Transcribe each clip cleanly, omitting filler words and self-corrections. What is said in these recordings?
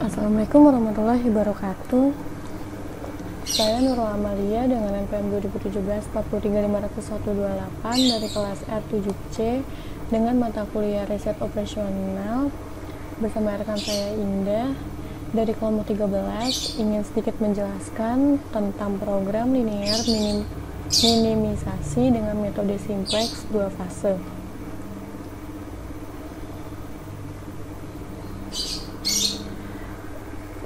Assalamualaikum warahmatullahi wabarakatuh. Saya Nurul Amalia dengan NPM 2017 4350128 dari kelas R7C dengan mata kuliah riset operasional bersama rekan saya Indah dari kelompok 13 ingin sedikit menjelaskan tentang program linear minimisasi dengan metode simplex 2 fase.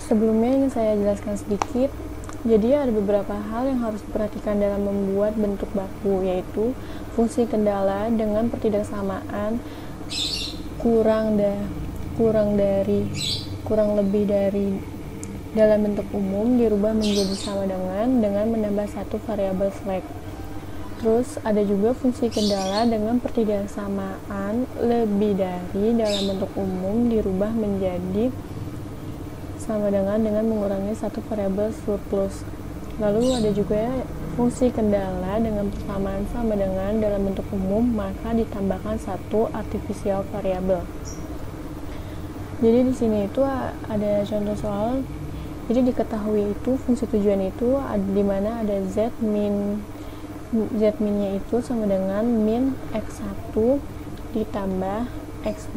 Sebelumnya ingin saya jelaskan sedikit. Jadi ada beberapa hal yang harus diperhatikan dalam membuat bentuk baku, yaitu fungsi kendala dengan pertidaksamaan kurang lebih dari dalam bentuk umum dirubah menjadi sama dengan menambah satu variabel slack. Terus ada juga fungsi kendala dengan pertidaksamaan lebih dari dalam bentuk umum dirubah menjadi sama dengan mengurangi satu variabel surplus. Lalu ada juga fungsi kendala dengan persamaan sama dengan dalam bentuk umum maka ditambahkan satu artificial variabel. Jadi di sini itu ada contoh soal. Jadi diketahui itu fungsi tujuan itu di mana ada z minnya itu sama dengan min x1 ditambah x2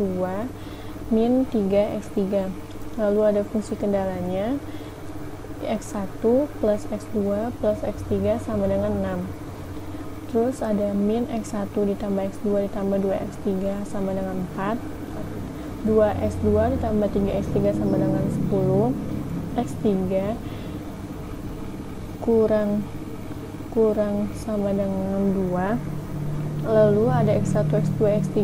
min 3x3. Lalu ada fungsi kendalanya x1 plus x2 plus x3 sama dengan 6. Terus ada min x1 ditambah x2 ditambah 2x3 sama dengan 4. 2x2 ditambah 3x3 sama dengan 10. x3 kurang sama dengan 2. Lalu ada x1, x2, x3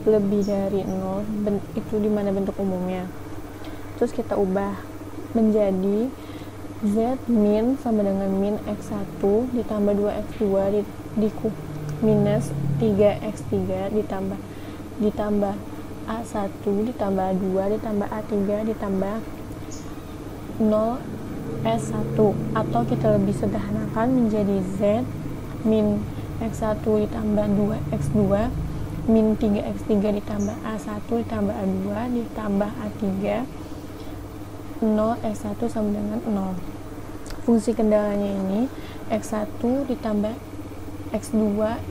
lebih dari 0, itu dimana bentuk umumnya. Terus kita ubah menjadi z min sama dengan min x1 ditambah 2x2 minus 3x3 ditambah a1 ditambah 2 ditambah a3 ditambah 0 s1, atau kita lebih sederhanakan menjadi z min x1 ditambah 2x2 min 3x3 ditambah a1 ditambah a2 ditambah a3 0 x1 sama dengan 0. Fungsi kendalanya ini x1 ditambah x2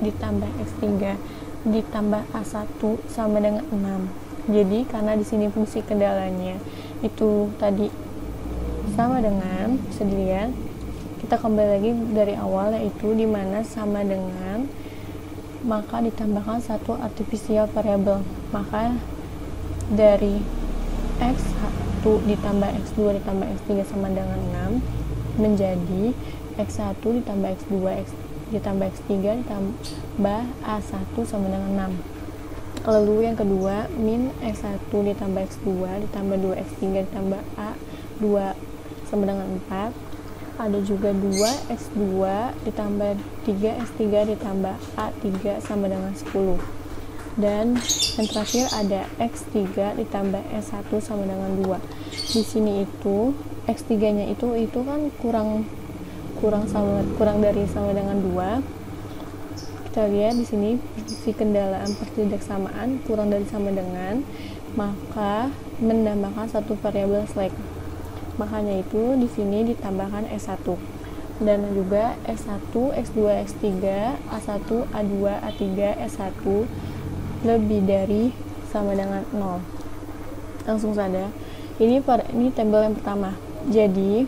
ditambah x3 ditambah a1 sama dengan 6. Jadi karena di sini fungsi kendalanya itu tadi sama dengan, bisa dilihat, kita kembali lagi dari awal, yaitu dimana sama dengan maka ditambahkan satu artificial variable, maka dari x1 ditambah x2 ditambah x3 sama dengan 6 menjadi x1 ditambah x2 ditambah x3 ditambah a1 sama dengan 6. Lalu yang kedua, min x1 ditambah x2 ditambah 2x3 ditambah a2 sama dengan 4. Ada juga 2x2 ditambah 3x3 ditambah a3 sama dengan 10. Dan yang terakhir ada x3 ditambah s1 sama dengan 2. Di sini itu x3 nya itu kan kurang dari sama dengan 2. Kita lihat di sini fungsi kendalaan pertidaksamaan kurang dari sama dengan, maka menambahkan satu variabel slack. Makanya itu di sini ditambahkan s1. Dan juga x1, x2, x3, a1, a2, a3, s1 lebih dari sama dengan 0. Langsung saja. Ini tabel yang pertama. Jadi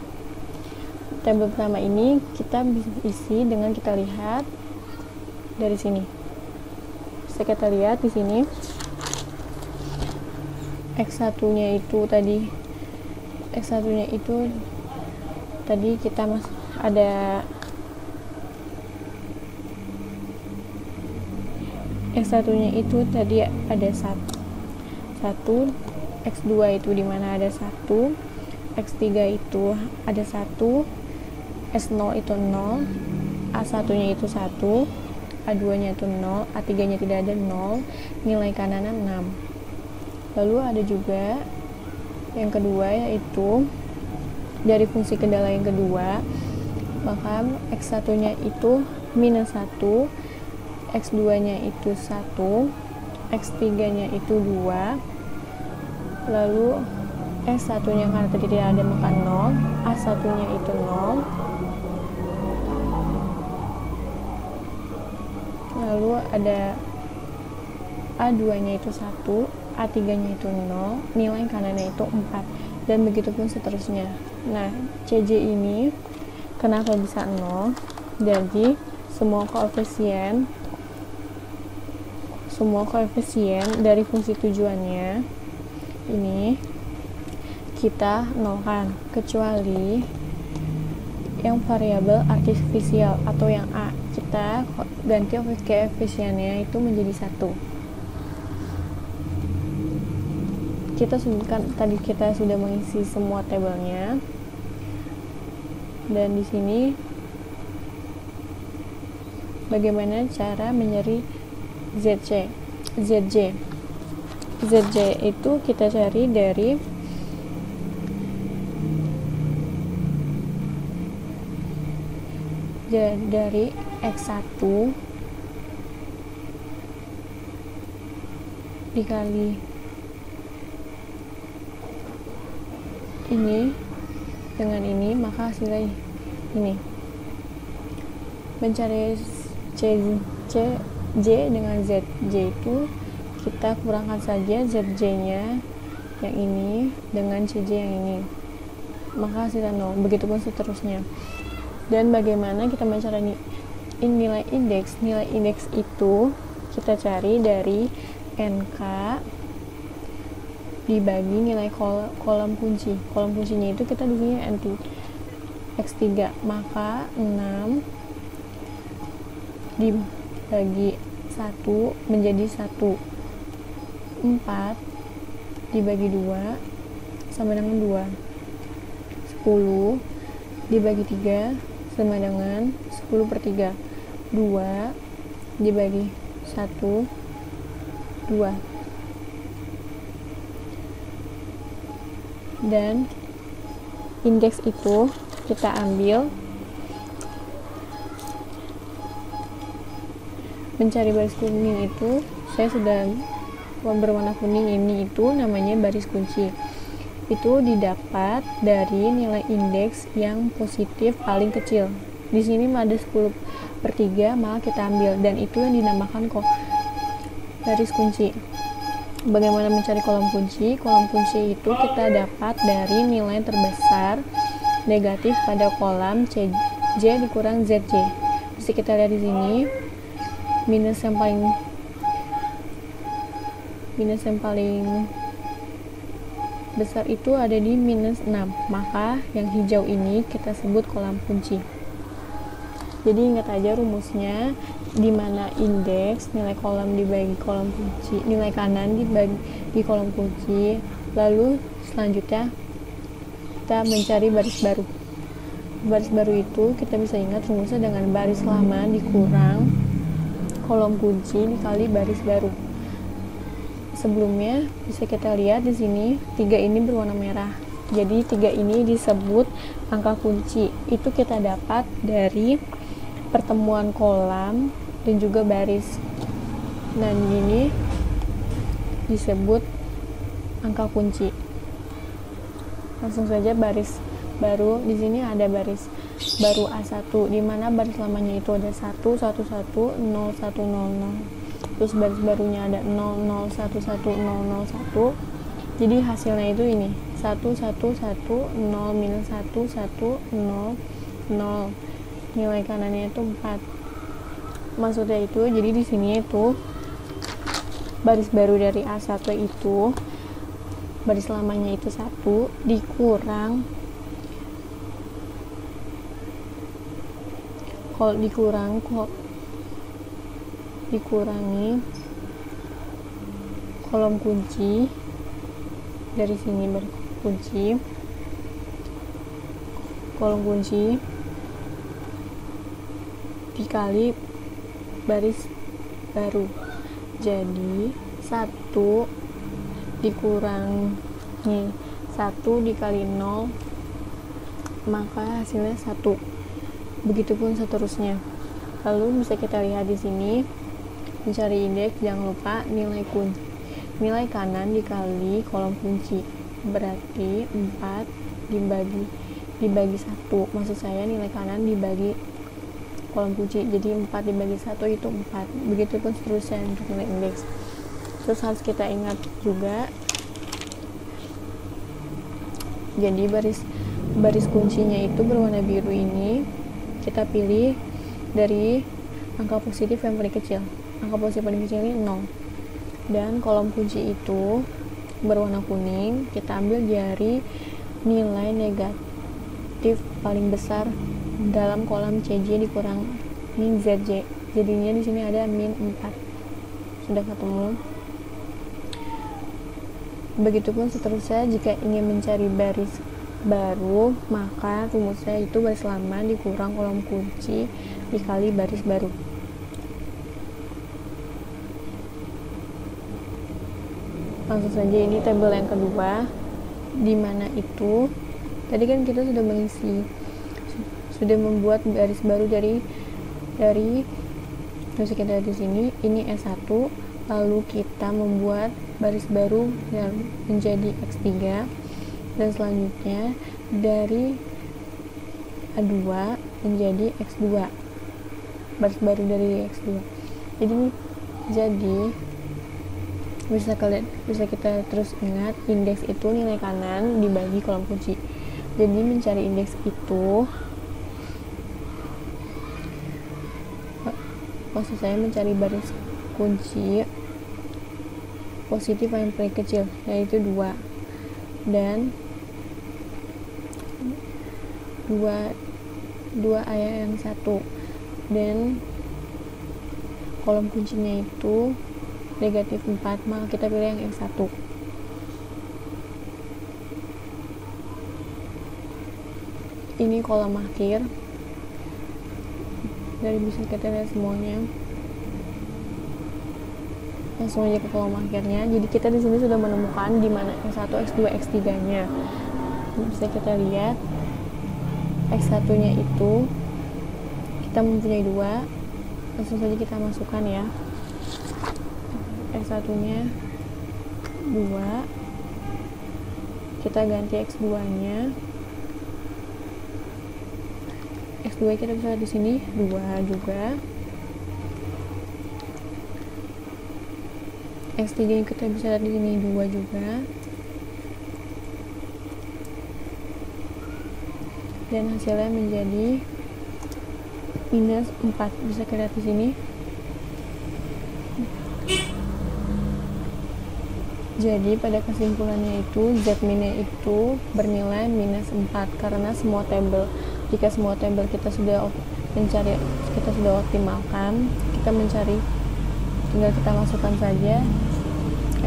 tabel pertama ini kita bisa isi dengan kita lihat dari sini. Bisa kita lihat di sini x1-nya itu tadi kita ada x1-nya itu tadi ada 1, x2 itu dimana ada 1, x3 itu ada 1, s0 itu 0, a1-nya itu 1, a2-nya itu 0, a3-nya tidak ada 0, nilai kanannya 6. Lalu ada juga yang kedua, yaitu dari fungsi kendala yang kedua, maka x1-nya itu minus 1, x2-nya itu 1, x3-nya itu 2, lalu X1 nya karena tadi tidak ada maka 0, A1 nya itu 0, lalu ada A2 nya itu 1, A3 nya itu 0, nilai kanannya itu 4, dan begitu pun seterusnya. Nah, CJ ini kenapa bisa 0? Jadi semua koefisien dari fungsi tujuannya ini kita nolkan, kecuali yang variabel artifisial atau yang A, kita ganti koefisiennya itu menjadi 1. Kita sebutkan tadi kita sudah mengisi semua tabelnya, dan di sini bagaimana cara mencari ZJ itu kita cari dari X1 dikali ini dengan ini, maka hasilnya ini. Mencari J dengan ZJ itu kita kurangkan saja ZJ nya yang ini dengan CJ yang ini, maka hasilnya 0. Begitupun seterusnya. Dan bagaimana kita mencari nilai indeks? Nilai indeks itu kita cari dari NK dibagi nilai kolom kunci. Kolom kuncinya itu kita di sini NT X3, maka 6 dibagi 1 menjadi 1, 4 dibagi 2 sama dengan 2, 10 dibagi 3 sama dengan 10/3, 2 dibagi 1, 2. Dan indeks itu kita ambil mencari baris kuning itu, saya sudah berwarna kuning ini, itu namanya baris kunci. Itu didapat dari nilai indeks yang positif paling kecil. Di sini ada 10/3, maka kita ambil, dan itu yang dinamakan baris kunci. Bagaimana mencari kolom kunci? Kolom kunci itu kita dapat dari nilai terbesar negatif pada kolom CJ dikurang ZJ. Bisa kita lihat di sini, minus yang paling besar itu ada di minus 6, maka yang hijau ini kita sebut kolom kunci. Jadi ingat aja rumusnya, di mana indeks nilai kolom dibagi kolom kunci, nilai kanan dibagi kolom kunci. Lalu selanjutnya kita mencari baris baru. Baris baru itu kita bisa ingat rumusnya dengan baris lama dikurang kolom kunci dikali baris baru. Sebelumnya bisa kita lihat di sini 3 ini berwarna merah. Jadi 3 ini disebut angka kunci. Itu kita dapat dari pertemuan kolom dan juga baris. Nah, ini disebut angka kunci. Langsung saja baris baru. Di sini ada baris baru A1, di mana baris lamanya itu ada 1, 1, 1, 0, 1, 0, 0. Terus baris barunya ada 0, 0, 1, 1, 0, 0, 1. Jadi hasilnya itu ini 1, 1, 1, 0, minus 1, 1, 0, 0. Nilai kanannya itu 4. Maksudnya itu, jadi di sini itu baris baru dari A1 itu baris lamanya itu 1 dikurangi kolom kunci. Dari sini berkunci kolom kunci dikali baris baru. Jadi 1 dikurangi 1 dikali 0, maka hasilnya 1. Begitupun seterusnya. Lalu bisa kita lihat di sini, mencari indeks, jangan lupa nilai kanan dikali kolom kunci. berarti 4 dibagi 1, maksud saya nilai kanan dibagi kolom kunci, jadi 4 dibagi 1 itu 4. Begitupun seterusnya untuk nilai indeks. Terus harus kita ingat juga, jadi baris kuncinya itu berwarna biru ini kita pilih dari angka positif yang paling kecil. Angka positif paling kecil ini 0. Dan kolom kunci itu berwarna kuning, kita ambil dari nilai negatif paling besar dalam kolom CJ dikurang min ZJ. Jadinya di sini ada min 4. Sudah ketemu. Begitupun seterusnya, jika ingin mencari baris baru, maka rumusnya itu baris lama dikurang kolom kunci dikali baris baru. Langsung saja, ini tabel yang kedua, di mana itu tadi kan kita sudah membuat baris baru dari terus kita di sini ini S1, lalu kita membuat baris baru yang menjadi X3, dan selanjutnya dari A2 menjadi X2, baris baru dari X2. Jadi bisa kita terus ingat, indeks itu nilai kanan dibagi kolom kunci. Jadi mencari indeks itu, maksud saya mencari baris kunci positif yang paling kecil, yaitu 2, dan 2 ayat yang 1, dan kolom kuncinya itu negatif 4, maka kita pilih yang X1. Ini kolom akhir, dari bisa kita lihat semuanya. Langsung aja ke kolom akhirnya. Jadi kita di sini sudah menemukan di mana X1, X2, X3-nya. Bisa kita lihat X1-nya itu kita mempunyai 2. Langsung saja kita masukkan ya. X1-nya 2, kita ganti X2-nya. X2 kita bisa lihat di sini 2 juga. X3 kita bisa lihat di sini 2 juga. Dan hasilnya menjadi minus 4. Bisa kita lihat di sini. Jadi pada kesimpulannya itu Z-min-nya itu bernilai minus 4 karena jika semua tabel kita sudah optimalkan, kita mencari, tinggal kita masukkan saja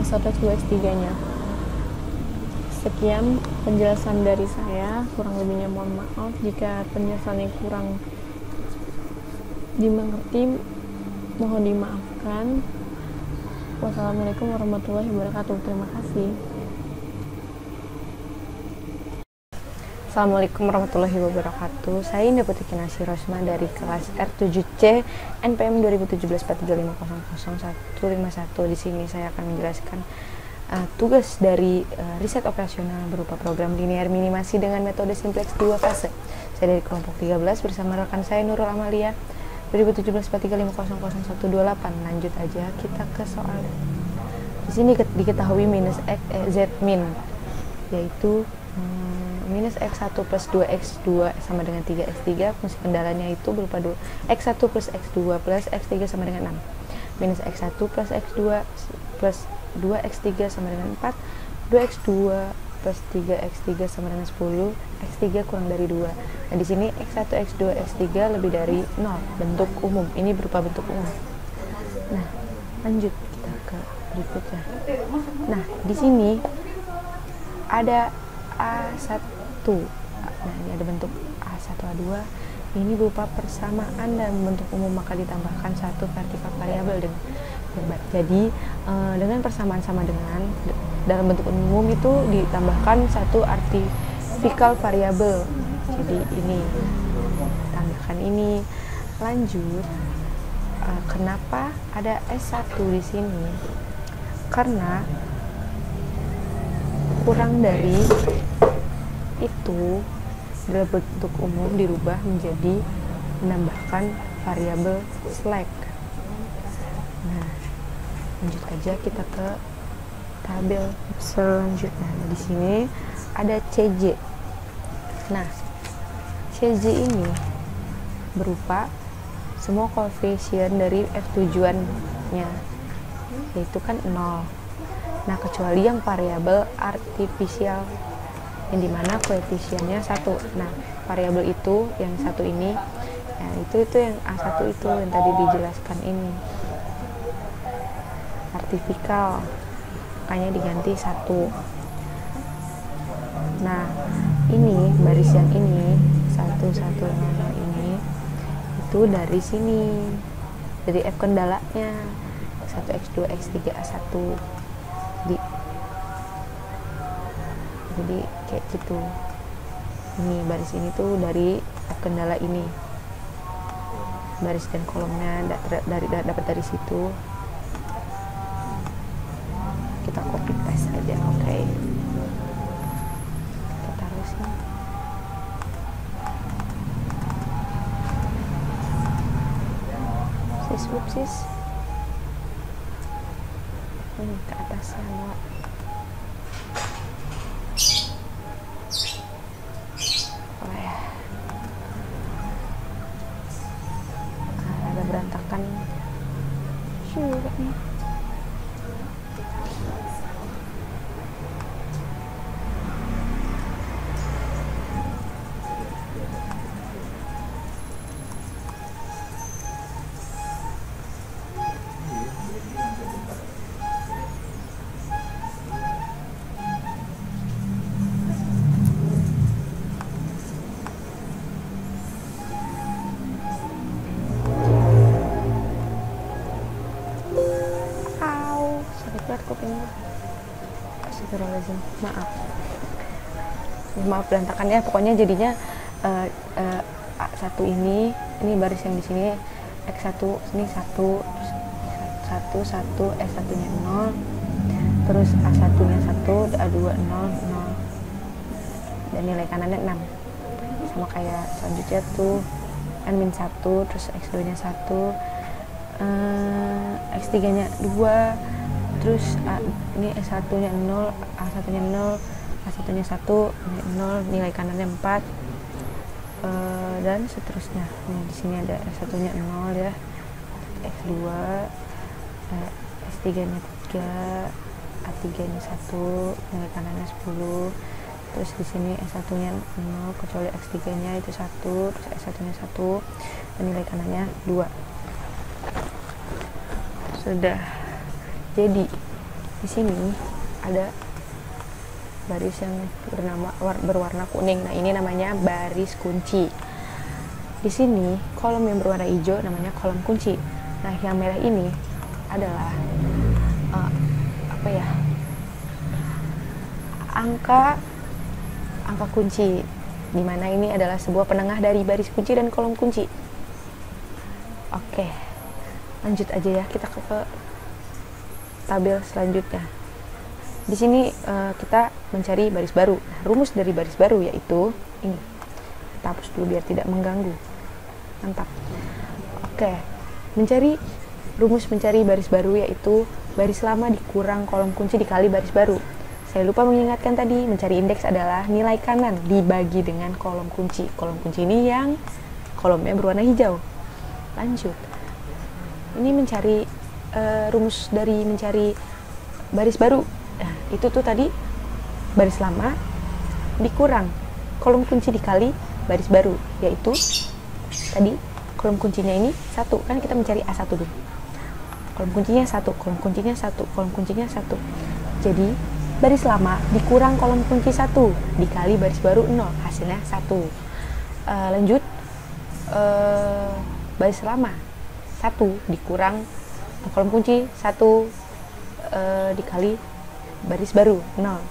X1, X2, X3-nya. Sekian penjelasan dari saya, kurang lebihnya mohon maaf jika penjelasannya kurang dimengerti, mohon dimaafkan. Wassalamualaikum warahmatullahi wabarakatuh. Terima kasih. Assalamualaikum warahmatullahi wabarakatuh. Saya Indah Putri Kinasih Rosma dari kelas R7C NPM 201743500151. Di sini saya akan menjelaskan tugas dari riset operasional berupa program linear minimasi dengan metode simplex 2 fase. Saya dari kelompok 13 bersama rekan saya Nurul Amalia 201743500128. Lanjut aja kita ke soal. Di sini diketahui Z min, yaitu minus X1 plus 2X2 sama dengan 3X3. Fungsi kendalanya itu berupa X1 plus X2 plus X3 sama dengan 6. Minus X1 plus X2 plus 2X3 sama dengan 4. 2X2 plus 3X3 sama dengan 10. X3 kurang dari 2. Nah, di sini X1, X2, X3 lebih dari 0. Bentuk umum. Ini berupa bentuk umum. Nah, lanjut kita ke berikutnya. Nah, di sini ada A1. Nah, ini ada bentuk A1, A2. Ini berupa persamaan dan bentuk umum, maka ditambahkan satu vertikal variabel dengan jadi dengan persamaan sama dengan dalam bentuk umum itu ditambahkan satu artifikal variabel. Jadi ini tambahkan ini. Lanjut, kenapa ada S1 di sini? Karena kurang dari itu dalam bentuk umum dirubah menjadi menambahkan variabel slack. Nah, lanjut aja kita ke tabel selanjutnya. Nah, di sini ada CJ. Nah, CJ ini berupa semua koefisien dari F tujuannya, yaitu kan 0. Nah, kecuali yang variabel artifisial yang dimana koefisiennya 1. Nah, variabel itu yang satu ini, ya itu yang A1 itu yang tadi dijelaskan ini. Artifikal, makanya diganti 1. Nah, ini baris yang ini 1 1 0 ini itu dari sini, dari F kendalanya 1 X2 X3 A1. Jadi kayak gitu. Ini baris ini tuh dari F kendala ini, baris dan kolomnya dapat dari situ. Kita copy paste aja. Oke. Kita taruh sini. Sis. Ini ke atasnya mau. Ada berantakan juga nih. Kupingnya. Astagfirullahaladzim. Maaf berantakannya, pokoknya jadinya A1 ini baris yang di sini X1 ini 1 1 S1 nya 0, terus A1 nya 1, A2 0 0, dan nilai kanannya 6, sama kayak selanjutnya tuh N-1, terus X2 nya 1, X3 nya 2, terus ini S1 nya 0, A1 nya 0, A1 nya 1, 0, nilai kanannya 4, dan seterusnya. Nah, di sini ada S1 nya 0 ya, X2, S3 nya 3, A3 nya 1, nilai kanannya 10, terus di sini S1 nya 0 kecuali X3 nya itu 1, terus S1 nya 1, dan nilai kanannya 2. Sudah. Jadi di sini ada baris yang berwarna kuning. Nah, ini namanya baris kunci. Di sini kolom yang berwarna hijau namanya kolom kunci. Nah, yang merah ini adalah angka kunci, dimana ini adalah sebuah penengah dari baris kunci dan kolom kunci. Oke, lanjut aja ya, kita ke tabel selanjutnya. Di sini kita mencari baris baru. Nah, rumus dari baris baru yaitu ini. Kita hapus dulu biar tidak mengganggu. Mantap. Oke, rumus mencari baris baru yaitu baris lama dikurang kolom kunci dikali baris baru. Saya lupa mengingatkan tadi, mencari indeks adalah nilai kanan dibagi dengan kolom kunci. Kolom kunci ini yang kolomnya berwarna hijau. Lanjut. Ini mencari rumus dari mencari baris baru. Nah, itu tuh tadi baris lama dikurang kolom kunci dikali baris baru, yaitu tadi kolom kuncinya ini 1, kan kita mencari A1 dulu. Kolom kuncinya 1, kolom kuncinya 1, kolom kuncinya 1. Jadi baris lama dikurang kolom kunci 1 dikali baris baru 0, hasilnya 1. Lanjut, baris lama 1 dikurang kolom kunci 1 dikali baris baru 0,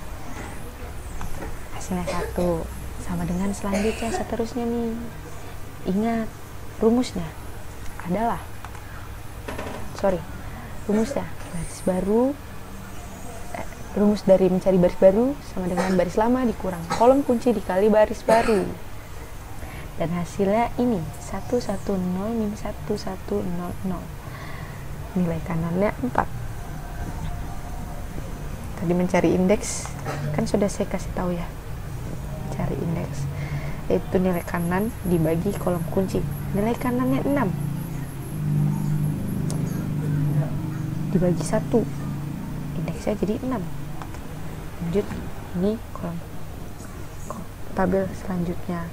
hasilnya 1. Sama dengan selanjutnya seterusnya nih. Ingat, rumusnya baris baru rumus dari mencari baris baru sama dengan baris lama dikurang kolom kunci dikali baris baru. Dan hasilnya ini 110 min 1100. Nilai kanannya 4. Tadi mencari indeks kan sudah saya kasih tahu ya. Cari indeks yaitu nilai kanan dibagi kolom kunci. Nilai kanannya 6 dibagi 1, indeksnya jadi 6. Lanjut, ini kolom tabel selanjutnya.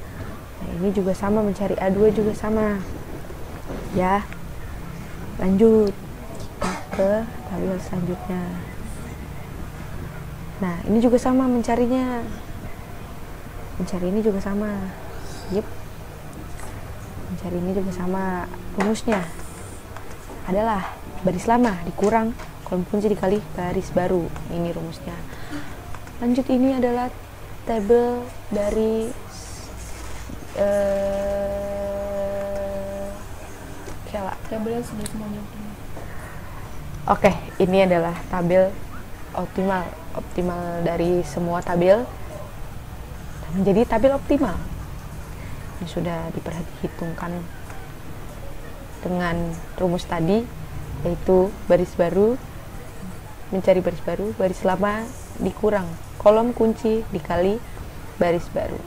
Nah, ini juga sama, mencari A2 juga sama ya. Lanjut kita ke tabel selanjutnya. Nah, ini juga sama mencarinya. Mencari ini juga sama. Yep. Mencari ini juga sama. Rumusnya adalah baris lama dikurang kolom kunci dikali baris baru. Ini rumusnya. Lanjut, ini adalah tabel dari tabel yang sudah semuanya. Oke, ini adalah tabel optimal dari semua tabel menjadi tabel optimal. Ini sudah diperhitungkan dengan rumus tadi, yaitu baris baru, mencari baris baru, baris lama dikurang kolom kunci dikali baris baru.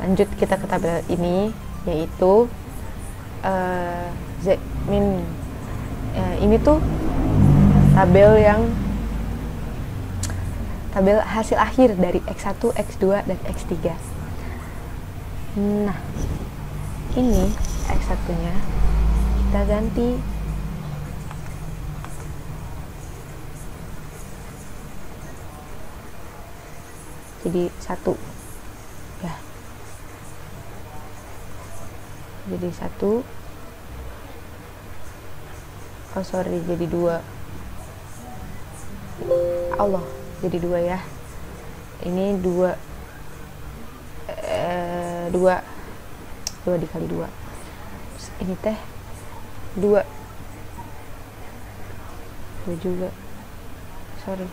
Lanjut kita ke tabel ini, yaitu Z-min. Ini tuh tabel hasil akhir dari X1, X2, dan X3. Nah, ini X1-nya kita ganti jadi 1 ya. Jadi 1. Oh sorry, jadi 2. Allah, jadi 2 ya. Ini 2 dikali 2. Terus ini teh 2 juga. Sorry.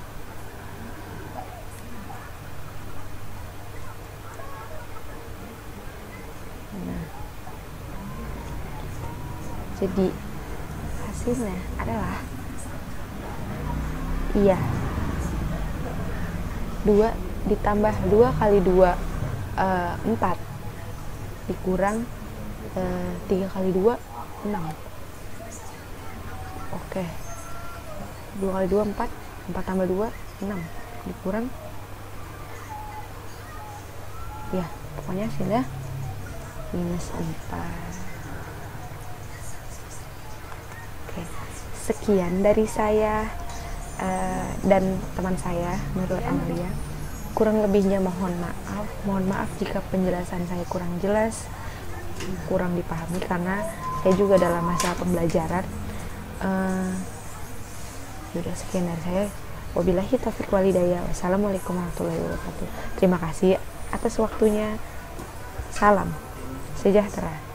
Nah, jadi hasilnya adalah 2 ditambah 2 kali 2 4 dikurang 3 kali 2 6. Oke, 2 kali 2 4 tambah 2 6 dikurang ya, pokoknya hasilnya minus 4. Oke, sekian dari saya dan teman saya Nurul Amalia. Kurang lebihnya mohon maaf jika penjelasan saya kurang jelas, kurang dipahami, karena saya juga dalam masa pembelajaran. Sudah sekian dari saya. Wabillahi taufiq walhidayah. Wassalamualaikum warahmatullahi wabarakatuh. Terima kasih atas waktunya. Salam sejahtera.